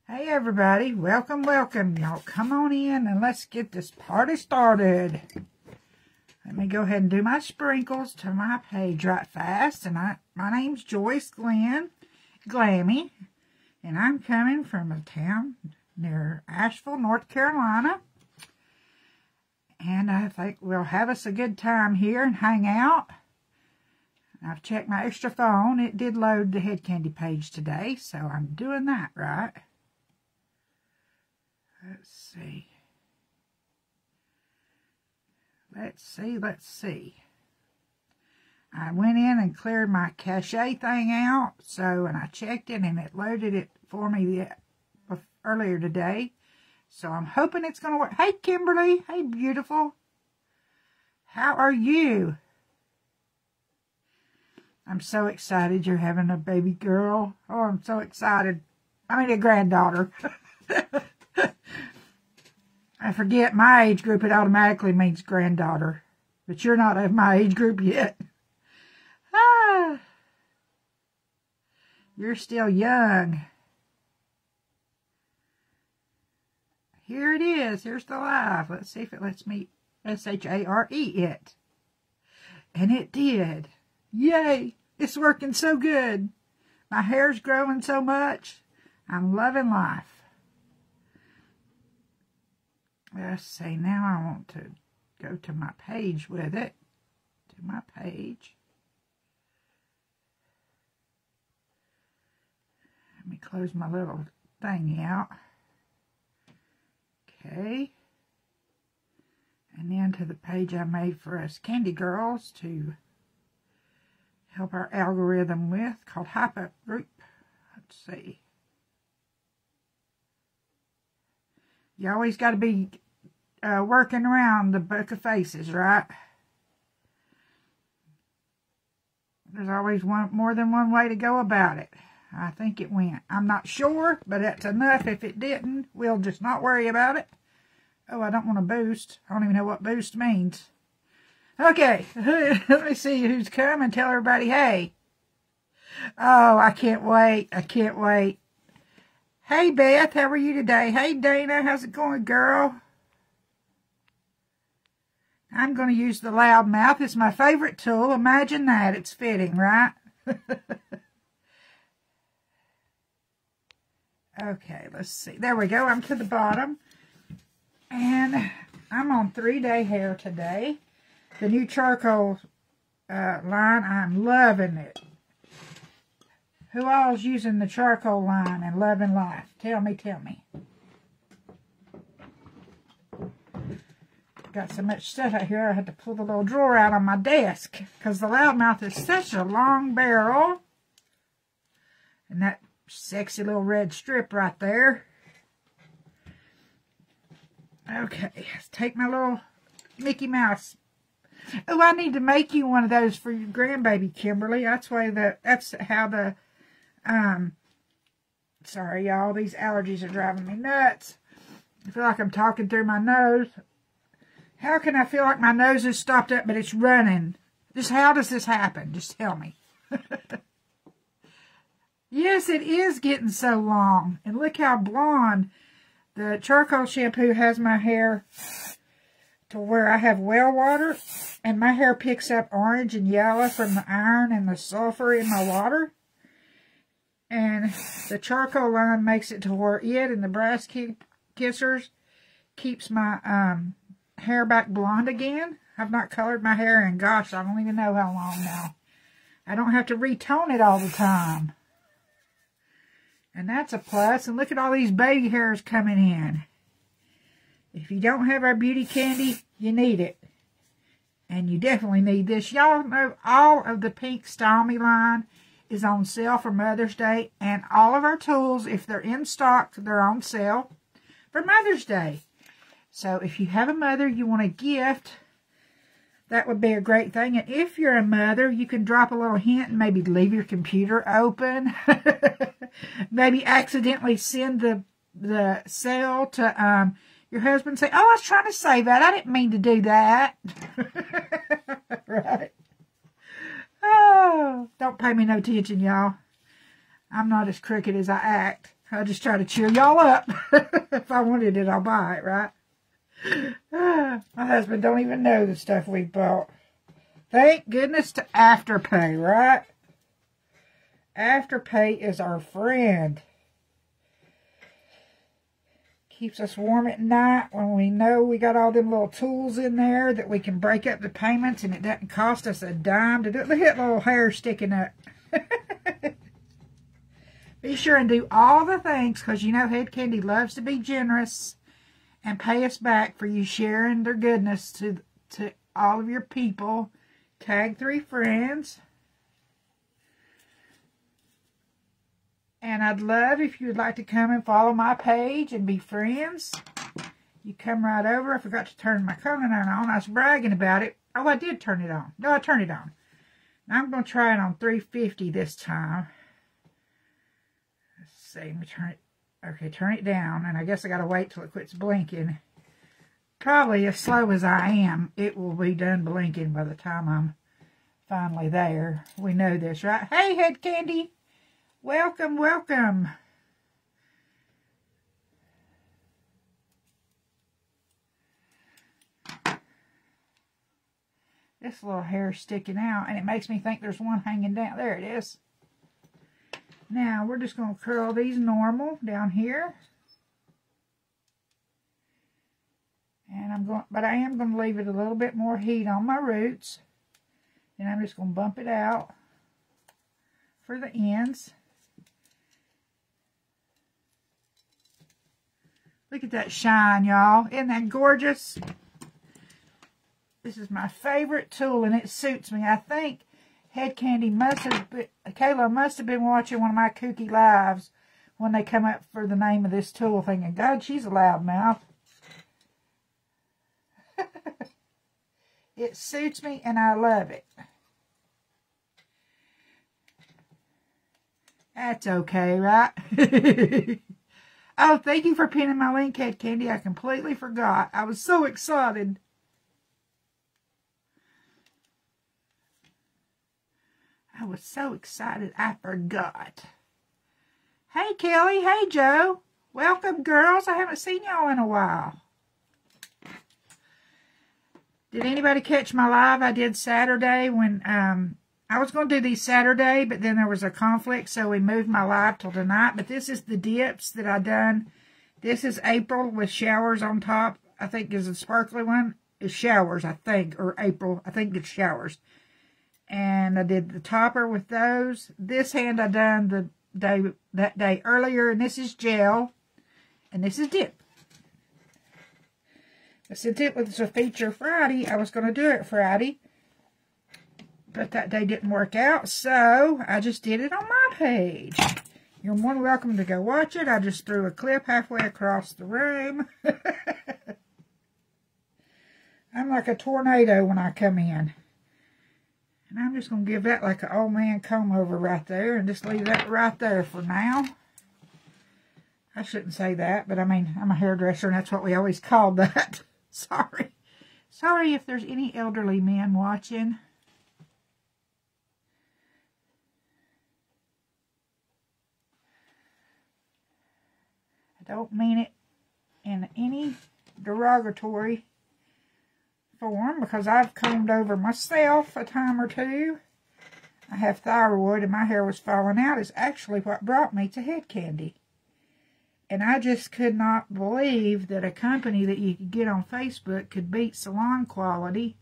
Hey everybody, welcome, welcome. Y'all come on in and let's get this party started. Let me go ahead and do my sprinkles to my page right fast. And my name's Joyce Glenn Glammy, and I'm coming from a town near Asheville, North Carolina. And I think we'll have us a good time here and hang out. I've checked my extra phone. It did load the head candy page today, so I'm doing that right. Let's see. Let's see. I went in and cleared my cache thing out, and I checked it, and it loaded it for me earlier today. So I'm hoping it's going to work. Hey, Kimberly. Hey, beautiful. How are you? I'm so excited you're having a baby girl. Oh, I'm so excited. I mean, a granddaughter. I forget my age group, it automatically means granddaughter. But you're not of my age group yet. Ah, you're still young. Here it is. Here's the live. Let's see if it lets me share it. And it did. Yay! It's working so good. My hair's growing so much. I'm loving life. Let's see, now I want to go to my page with it. To my page. Let me close my little thing out. Okay. And then to the page I made for us candy girls to help our algorithm with, called Hype Group. Let's see. You always got to be working around the book of faces, right? There's always more than one way to go about it. I think it went. I'm not sure, but that's enough. If it didn't, we'll just not worry about it. Oh, I don't want to boost. I don't even know what boost means. Okay, let me see who's come and tell everybody, hey. Oh, I can't wait. I can't wait. Hey, Beth, how are you today? Hey, Dana, how's it going, girl? I'm going to use the loudmouth. It's my favorite tool. Imagine that. It's fitting, right? Okay, let's see. There we go. I'm to the bottom. And I'm on 3-day hair today. The new charcoal line, I'm loving it. Who all's using the charcoal line and loving life? Tell me, tell me. Got so much stuff out here, I had to pull the little drawer out on my desk because the loudmouth is such a long barrel. And that sexy little red strip right there. Okay, let's take my little Mickey Mouse. Oh, I need to make you one of those for your grandbaby, Kimberly. That's how the sorry y'all, these allergies are driving me nuts. I feel like I'm talking through my nose. How can I feel like my nose is stopped up but it's running? Just how does this happen? Just tell me. Yes, it is getting so long. And look how blonde. The charcoal shampoo has my hair to where I have well water. And my hair picks up orange and yellow from the iron and the sulfur in my water. And the charcoal line makes it to where it and the brass kissers keeps my hair back blonde again. I've not colored my hair in, gosh, I don't even know how long now. I don't have to retone it all the time. And that's a plus. And look at all these baby hairs coming in. If you don't have our beauty candy, you need it. And you definitely need this. Y'all know all of the pink Style Me line is on sale for Mother's Day. And all of our tools, if they're in stock, they're on sale for Mother's Day. So if you have a mother you want a gift, that would be a great thing. And if you're a mother, you can drop a little hint and maybe leave your computer open. Maybe accidentally send the sale to your husband and say, oh, I was trying to save that. I didn't mean to do that. Right? Oh, don't pay me no attention, y'all. I'm not as crooked as I act. I just try to cheer y'all up. If I wanted it, I'll buy it, right? My husband don't even know the stuff we bought. Thank goodness to Afterpay, right? Afterpay is our friend. Keeps us warm at night when we know we got all them little tools in there that we can break up the payments and it doesn't cost us a dime to do it. Look at that little hair sticking up. Be sure and do all the things because you know Head Candy loves to be generous and pay us back for you sharing their goodness to all of your people. Tag 3 friends. And I'd love if you would like to come and follow my page and be friends. You come right over. I forgot to turn my Conan iron on. I was bragging about it. Oh, I did turn it on. No, I turned it on. Now I'm going to try it on 350 this time. Let's see. Let me turn it. Okay, turn it down. And I guess I got to wait till it quits blinking. Probably as slow as I am, it will be done blinking by the time I'm finally there. We know this, right? Hey, Head Candy. Welcome, welcome. This little hair sticking out, and it makes me think there's one hanging down. There it is. Now, we're just going to curl these normal down here. And I am going to leave it a little bit more heat on my roots. And I'm just going to bump it out for the ends. Look at that shine, y'all. Isn't that gorgeous? This is my favorite tool, and it suits me. I think Head Candy Kayla must have been watching one of my kooky lives when they come up for the name of this tool, thinking, God, she's a loudmouth. It suits me, and I love it. That's okay, right? Oh, thank you for pinning my link, Head Candy. I completely forgot. I was so excited. I was so excited I forgot. Hey, Kelly. Hey, Joe. Welcome, girls. I haven't seen y'all in a while. Did anybody catch my live I did Saturday when I was going to do these Saturday, but then there was a conflict, so we moved my live till tonight. But this is the dips that I done. This is April with showers on top. I think is a sparkly one. Is showers, I think, or April. I think it's showers. And I did the topper with those. This hand I done that day earlier, and this is gel, and this is dip. But since it was a feature Friday, I was going to do it Friday. But that day didn't work out, so I just did it on my page. You're more than welcome to go watch it. I just threw a clip halfway across the room. I'm like a tornado when I come in. And I'm just going to give that like an old man comb over right there and just leave that right there for now. I shouldn't say that, but I mean, I'm a hairdresser and that's what we always called that. Sorry. Sorry if there's any elderly men watching. I don't mean it in any derogatory form because I've combed over myself a time or two. I have thyroid and my hair was falling out. It's actually what brought me to Head Candy. And I just could not believe that a company that you could get on Facebook could beat salon quality.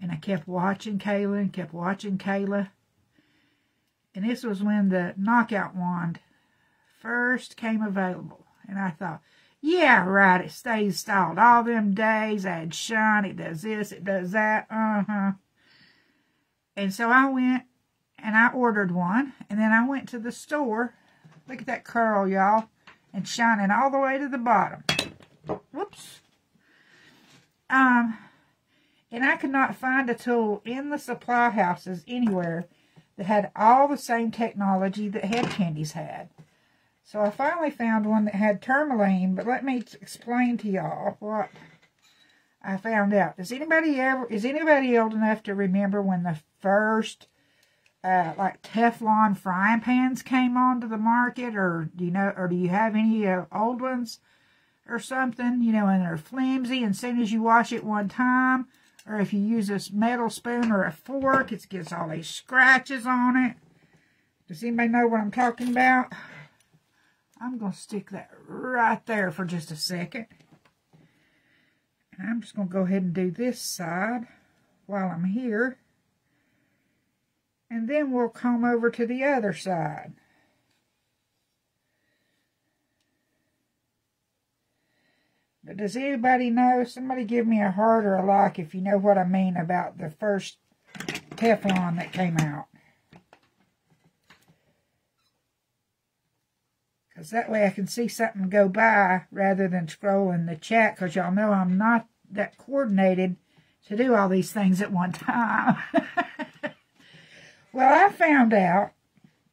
And I kept watching Kayla and kept watching Kayla. And this was when the knockout wand first came available. And I thought, yeah, right, it stays styled all them days. I had shine, it does this, it does that, And so I went and I ordered one. And then I went to the store. Look at that curl, y'all. And shining all the way to the bottom. Whoops. And I could not find a tool in the supply houses anywhere that had all the same technology that Head Candy's had. So I finally found one that had tourmaline, but let me explain to y'all what I found out. Is anybody old enough to remember when the first like Teflon frying pans came onto the market, or do you have any old ones or something, and they're flimsy, and as soon as you wash it one time, or if you use a metal spoon or a fork, it gets all these scratches on it. Does anybody know what I'm talking about? I'm going to stick that right there for just a second. And I'm just going to go ahead and do this side while I'm here. And then we'll come over to the other side. But does anybody know? Somebody give me a heart or a like if you know what I mean about the first Teflon that came out. Because that way I can see something go by rather than scrolling the chat. Because y'all know I'm not that coordinated to do all these things at one time. Well, I found out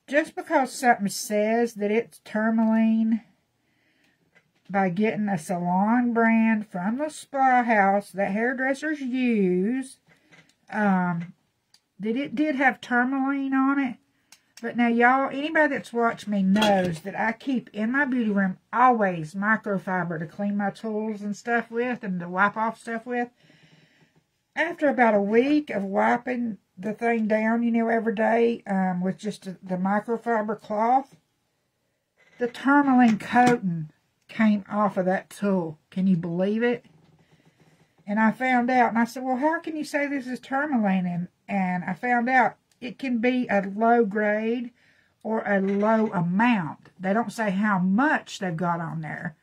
just because something says that it's tourmaline by getting a salon brand from the spa house that hairdressers use, that it did have tourmaline on it. But now, y'all, anybody that's watched me knows that I keep in my beauty room always microfiber to clean my tools and stuff with and to wipe off stuff with. After about a week of wiping the thing down, every day with just the microfiber cloth, the tourmaline coating came off of that tool. Can you believe it? And I found out, and I said, well, how can you say this is tourmaline? And I found out it can be a low grade or a low amount. They don't say how much they've got on there.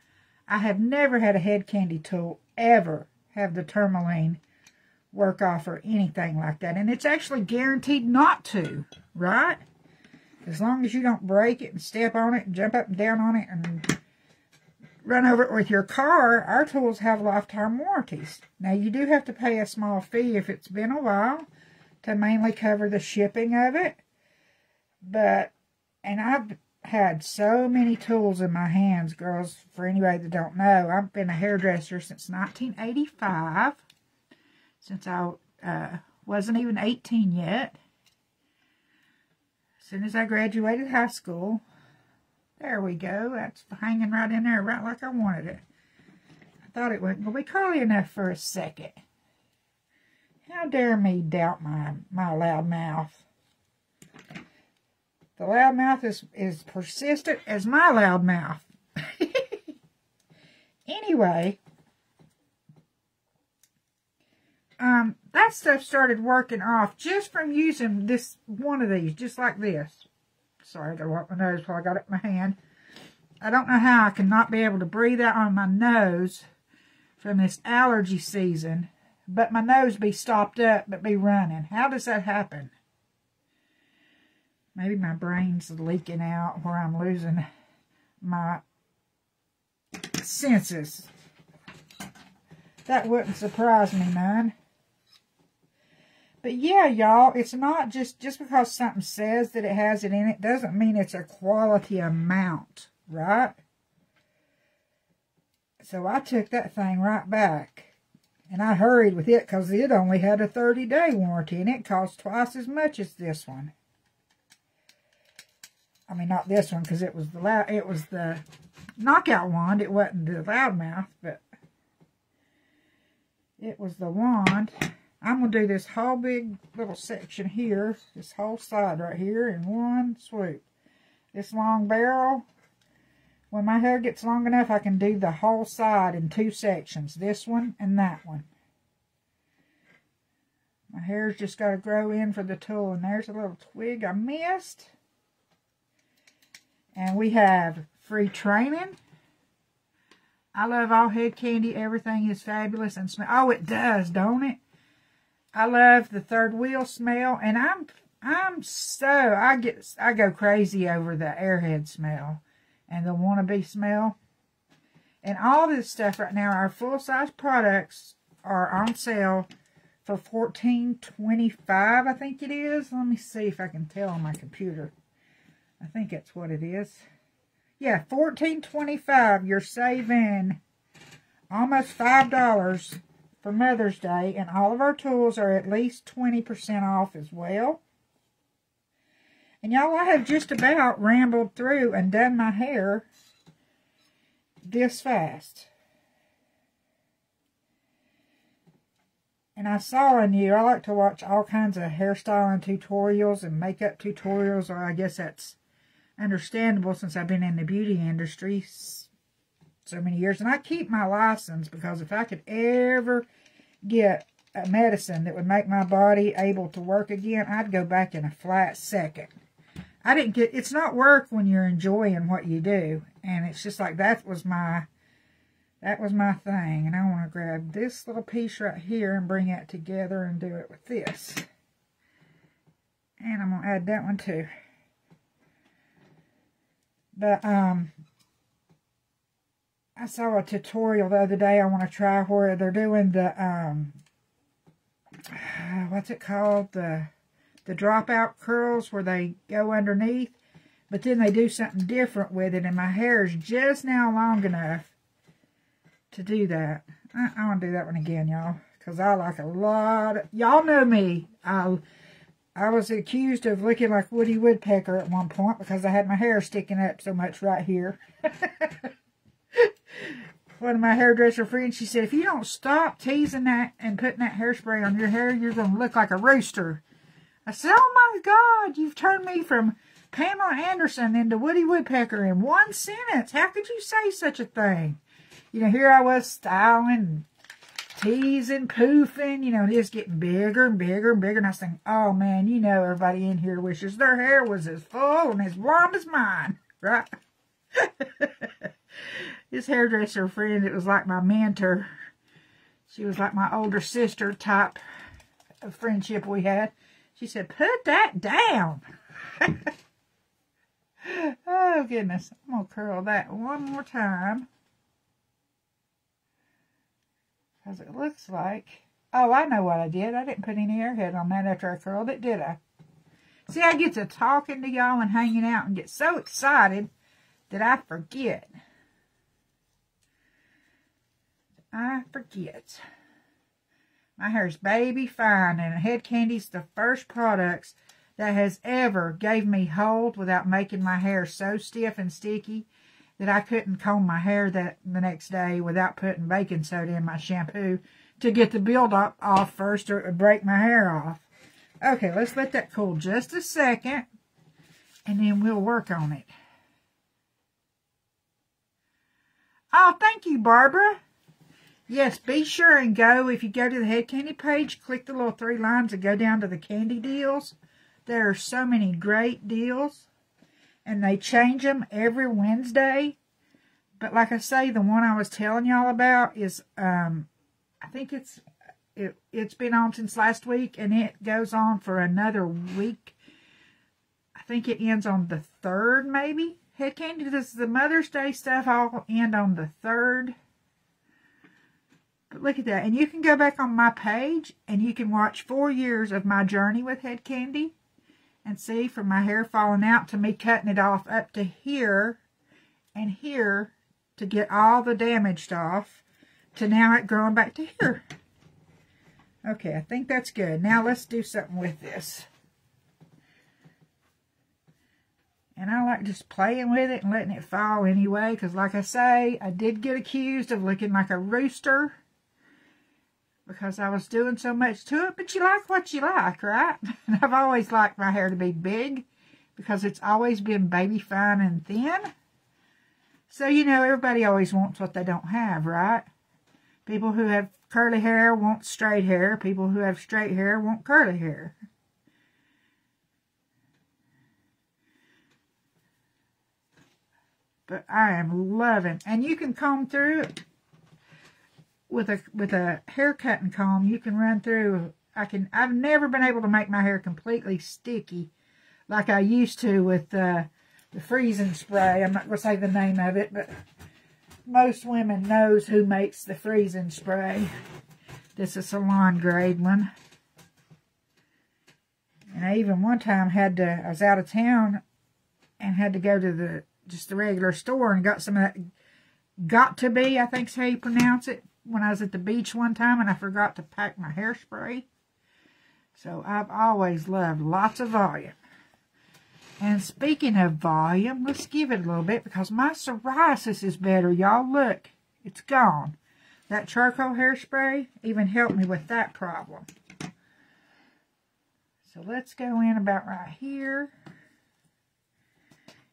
I have never had a head candy tool ever have the tourmaline work off or anything like that. And it's actually guaranteed not to, right? As long as you don't break it and step on it and jump up and down on it and run over it with your car, our tools have lifetime warranties. Now, you do have to pay a small fee if it's been a while to mainly cover the shipping of it. And I've had so many tools in my hands, girls, for anybody that don't know. I've been a hairdresser since 1985, since I wasn't even 18 yet. As soon as I graduated high school. There we go. That's hanging right in there, right like I wanted it. I thought it wasn't going to be curly enough for a second. How dare me doubt my loud mouth. The loud mouth is persistent as my loud mouth. Anyway, that stuff started working off just from using this one of these, just like this. Sorry, I gotta wipe my nose while I got it in my hand. I don't know how I can not be able to breathe out on my nose from this allergy season, but my nose be stopped up but be running. How does that happen? Maybe my brain's leaking out where I'm losing my senses. That wouldn't surprise me none. But yeah, y'all, it's not just because something says that it has it in it, doesn't mean it's a quality amount, right? So I took that thing right back. And I hurried with it because it only had a 30-day warranty, and it cost twice as much as this one. I mean, not this one, because it was the knockout wand. It wasn't the loudmouth, but it was the wand. I'm going to do this whole big little section here, this whole side right here in one swoop. This long barrel, when my hair gets long enough, I can do the whole side in two sections, this one and that one. My hair's just got to grow in for the tool, and there's a little twig I missed. And we have free training. I love all head candy. Everything is fabulous and smell. Oh, it does, don't it? I love the third wheel smell, and I go crazy over the Airhead smell and the wannabe smell. And all this stuff right now, our full-size products are on sale for $14.25, I think it is. Let me see if I can tell on my computer. I think that's what it is. Yeah, $14.25. You're saving almost $5 for Mother's Day, and all of our tools are at least 20% off as well. And y'all, I have just about rambled through and done my hair this fast. And I saw in you, I like to watch all kinds of hairstyling tutorials and makeup tutorials, or I guess that's understandable since I've been in the beauty industry so many years. And I keep my license because if I could ever get a medicine that would make my body able to work again, I'd go back in a flat second. It's not work when you're enjoying what you do. And it's just like, that was my thing. And I want to grab this little piece right here and bring it together and do it with this. And I'm going to add that one too. But, I saw a tutorial the other day I want to try where they're doing the, what's it called? The dropout curls where they go underneath. But then they do something different with it. And my hair is just now long enough to do that. I want to do that one again, y'all. Because I like a lot. Y'all know me. I was accused of looking like Woody Woodpecker at one point because I had my hair sticking up so much right here. One of my hairdresser friends, she said, if you don't stop teasing that and putting that hairspray on your hair, you're going to look like a rooster. I said, oh my God, you've turned me from Pamela Anderson into Woody Woodpecker in one sentence. How could you say such a thing? You know, here I was styling, teasing, poofing, you know, just getting bigger and bigger and bigger. And I was thinking, oh man, you know, everybody in here wishes their hair was as full and as blonde as mine, right? This hairdresser friend, it was like my mentor. She was like my older sister type of friendship we had. She said, put that down. Oh, goodness. I'm going to curl that one more time. Because it looks like... Oh, I know what I did. I didn't put any airhead on that after I curled it, did I? See, I get to talking to y'all and hanging out and get so excited that I forget. My hair's baby fine, and Head Candy's the first products that has ever gave me hold without making my hair so stiff and sticky that I couldn't comb my hair the next day without putting baking soda in my shampoo to get the buildup off first, or it would break my hair off. Okay, let's let that cool just a second, and then we'll work on it. Oh, thank you, Barbara. Yes, be sure and go, if you go to the Head Candy page, click the little 3 lines and go down to the candy deals. There are so many great deals, and they change them every Wednesday. But like I say, the one I was telling y'all about is, I think it's been on since last week, and it goes on for another week. I think it ends on the 3rd, maybe. Head Candy, does the Mother's Day stuff all end on the 3rd? But look at that. And you can go back on my page and you can watch 4 years of my journey with Head Candy. And see, from my hair falling out to me cutting it off up to here and here to get all the damaged off, to now it growing back to here. Okay, I think that's good. Now let's do something with this. And I like just playing with it and letting it fall anyway, because like I say, I did get accused of looking like a rooster because I was doing so much to it. But you like what you like, right? And I've always liked my hair to be big because it's always been baby fine and thin. So, you know, everybody always wants what they don't have, right? People who have curly hair want straight hair. People who have straight hair want curly hair. But I am loving, and you can comb through it with a hair cutting comb. You can run through. I've never been able to make my hair completely sticky like I used to with the freezing spray. I'm not going to say the name of it, but most women knows who makes the freezing spray. This is a salon grade one. And I even one time I was out of town and had to go to just the regular store and got some of that Got To Be, I think's how you pronounce it, when I was at the beach one time and I forgot to pack my hairspray. So I've always loved lots of volume. And speaking of volume, let's give it a little bit because my psoriasis is better. Y'all look, it's gone. That charcoal hairspray even helped me with that problem. So let's go in about right here.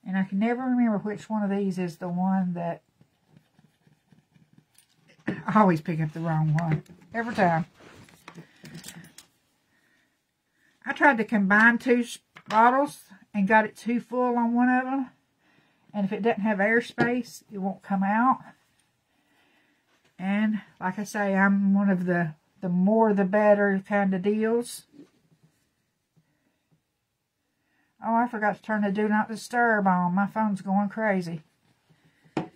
And I can never remember which one of these is the one that... I always pick up the wrong one. Every time. I tried to combine 2 bottles and got it too full on one of them. And if it doesn't have airspace, it won't come out. And like I say, I'm one of the more the better kind of deals. Oh, I forgot to turn the Do Not Disturb on. My phone's going crazy. But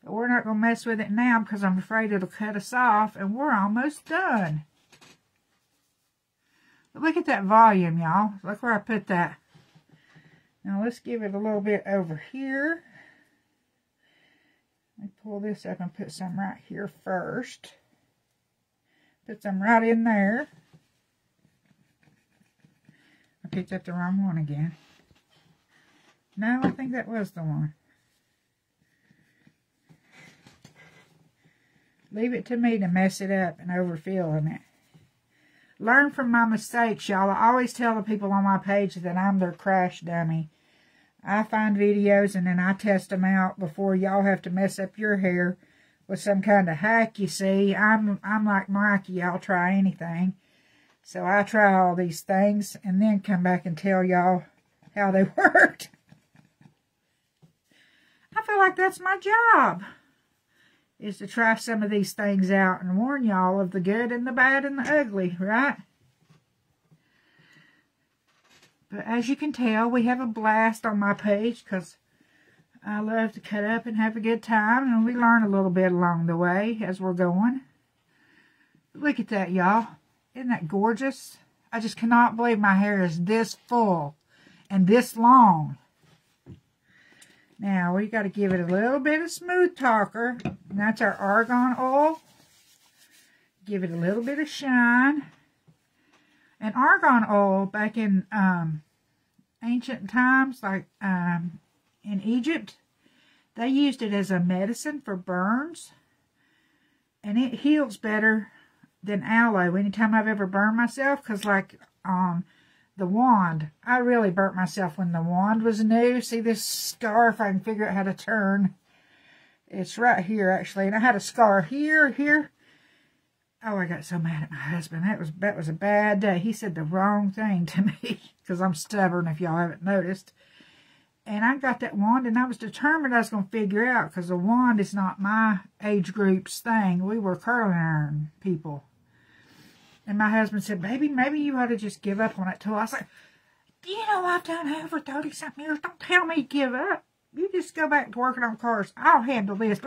we're not going to mess with it now because I'm afraid it'll cut us off. And we're almost done. But look at that volume, y'all. Look where I put that. Now let's give it a little bit over here. Let me pull this up and put some right here first. Put some right in there. I picked up the wrong one again. No, I think that was the one. Leave it to me to mess it up and overfilling it. Learn from my mistakes, y'all. I always tell the people on my page that I'm their crash dummy. I find videos and then I test them out before y'all have to mess up your hair with some kind of hack, you see. I'm like Mikey. I'll try anything. So I try all these things and then come back and tell y'all how they worked. I feel like that's my job, is to try some of these things out and warn y'all of the good and the bad and the ugly, right? But as you can tell, we have a blast on my page because I love to cut up and have a good time, and we learn a little bit along the way as we're going. Look at that, y'all. Isn't that gorgeous? I just cannot believe my hair is this full and this long. Now, we got to give it a little bit of smooth talker. And that's our argan oil. Give it a little bit of shine. And argan oil, back in ancient times, like in Egypt, they used it as a medicine for burns. And it heals better than aloe anytime I've ever burned myself, because like the wand, I really burnt myself when the wand was new. See this scar, if I can figure out how to turn, it's right here actually, and I had a scar here. Oh, I got so mad at my husband. That was a bad day. He said the wrong thing to me because I'm stubborn, if y'all haven't noticed. And I got that wand, and I was determined I was going to figure out, because the wand is not my age group's thing. We were curling iron people. And my husband said, baby, maybe you ought to just give up on it tool. I was like, you know, I've done it for 30-something years. Don't tell me to give up. You just go back to working on cars. I'll handle this.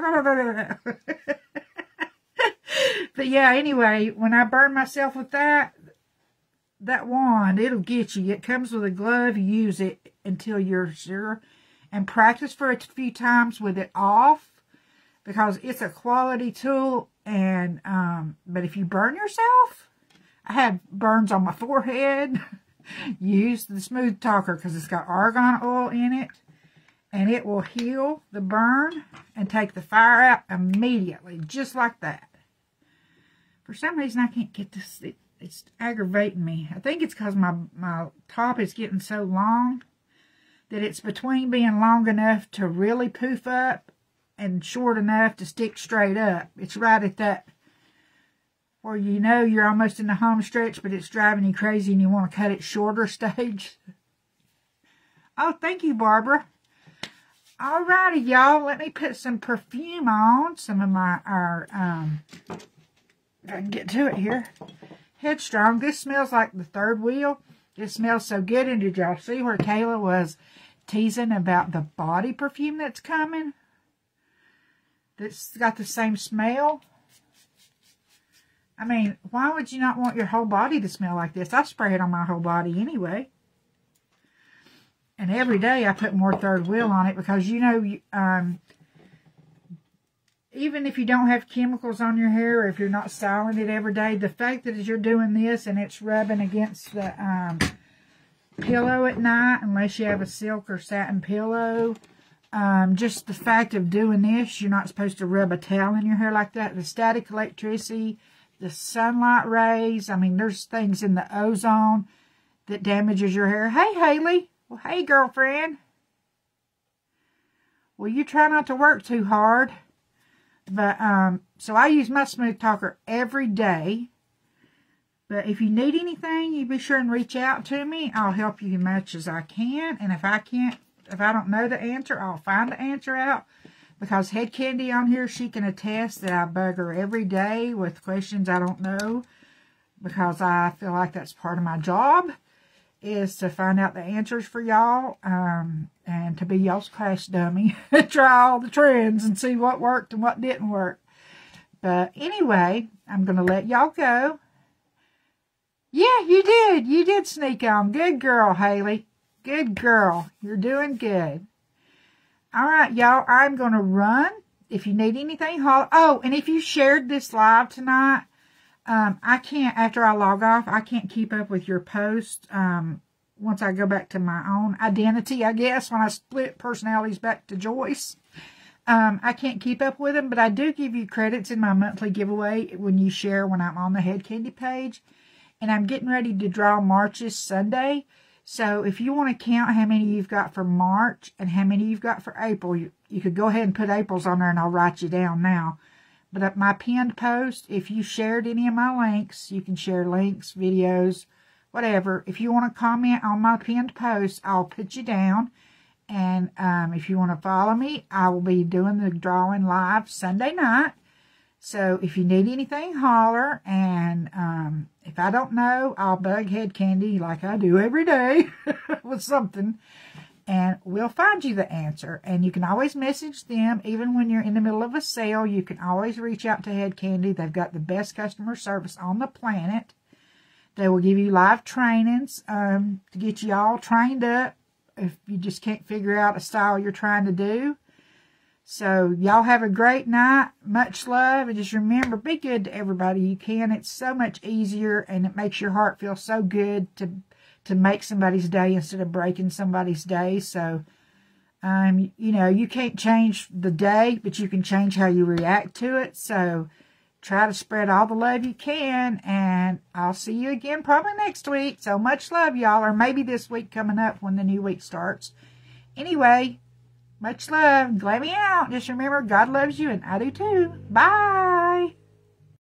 But yeah, anyway, when I burn myself with that wand, it'll get you. It comes with a glove. You use it until you're sure. And practice for a few times with it off, because it's a quality tool. And but if you burn yourself, I have burns on my forehead. Use the smooth talker because it's got argan oil in it. And it will heal the burn and take the fire out immediately, just like that. For some reason, I can't get this. It's aggravating me. I think it's because my top is getting so long that it's between being long enough to really poof up and short enough to stick straight up. It's right at that where you know you're almost in the home stretch, but it's driving you crazy and you want to cut it shorter stage. Oh, thank you, Barbara. Alrighty, y'all. Let me put some perfume on. Some of if I can get to it here. Headstrong. This smells like the third wheel. It smells so good. And did y'all see where Kayla was teasing about the body perfume that's coming? That's got the same smell. I mean, why would you not want your whole body to smell like this? I spray it on my whole body anyway. And every day I put more third wheel on it because, you know, even if you don't have chemicals on your hair or if you're not styling it every day, the fact that as you're doing this and it's rubbing against the pillow at night unless you have a silk or satin pillow. Just the fact of doing this, you're not supposed to rub a towel in your hair like that. The static electricity, the sunlight rays, I mean, there's things in the ozone that damages your hair. Hey, Haley. Well, hey, girlfriend. Well, you try not to work too hard. But, so I use my smooth talker every day. But if you need anything, you be sure and reach out to me. I'll help you as much as I can. And if I don't know the answer, I'll find the answer out. Because Head Candy on here, she can attest that I bug her every day with questions I don't know. Because I feel like that's part of my job, is to find out the answers for y'all. And to be y'all's crash dummy. Try all the trends and see what worked and what didn't work. But anyway, I'm going to let y'all go. Yeah, you did. You did sneak on. Good girl, Haley. Good girl. You're doing good. All right, y'all. I'm going to run. If you need anything, holler. Oh, and if you shared this live tonight, I can't, after I log off, I can't keep up with your post once I go back to my own identity, I guess, when I split personalities back to Joyce. I can't keep up with them, but I do give you credits in my monthly giveaway when you share when I'm on the Head Candy page. And I'm getting ready to draw March's Sunday. So if you want to count how many you've got for March and how many you've got for April, you could go ahead and put April's on there and I'll write you down now. But at my pinned post, if you shared any of my links, you can share links, videos, whatever. If you want to comment on my pinned post, I'll put you down. And if you want to follow me, I will be doing the drawing live Sunday night. So if you need anything, holler. And if I don't know, I'll bug Head Candy like I do every day with something. And we'll find you the answer. And you can always message them. Even when you're in the middle of a sale, you can always reach out to Head Candy. They've got the best customer service on the planet. They will give you live trainings to get you all trained up if you just can't figure out a style you're trying to do. So, y'all have a great night. Much love. And just remember, be good to everybody you can. It's so much easier, and it makes your heart feel so good to make somebody's day instead of breaking somebody's day. So, you know, you can't change the day, but you can change how you react to it. So, try to spread all the love you can. And I'll see you again probably next week. So, much love, y'all. Or maybe this week coming up when the new week starts. Anyway, much love. Glad me out. Just remember, God loves you, and I do too. Bye.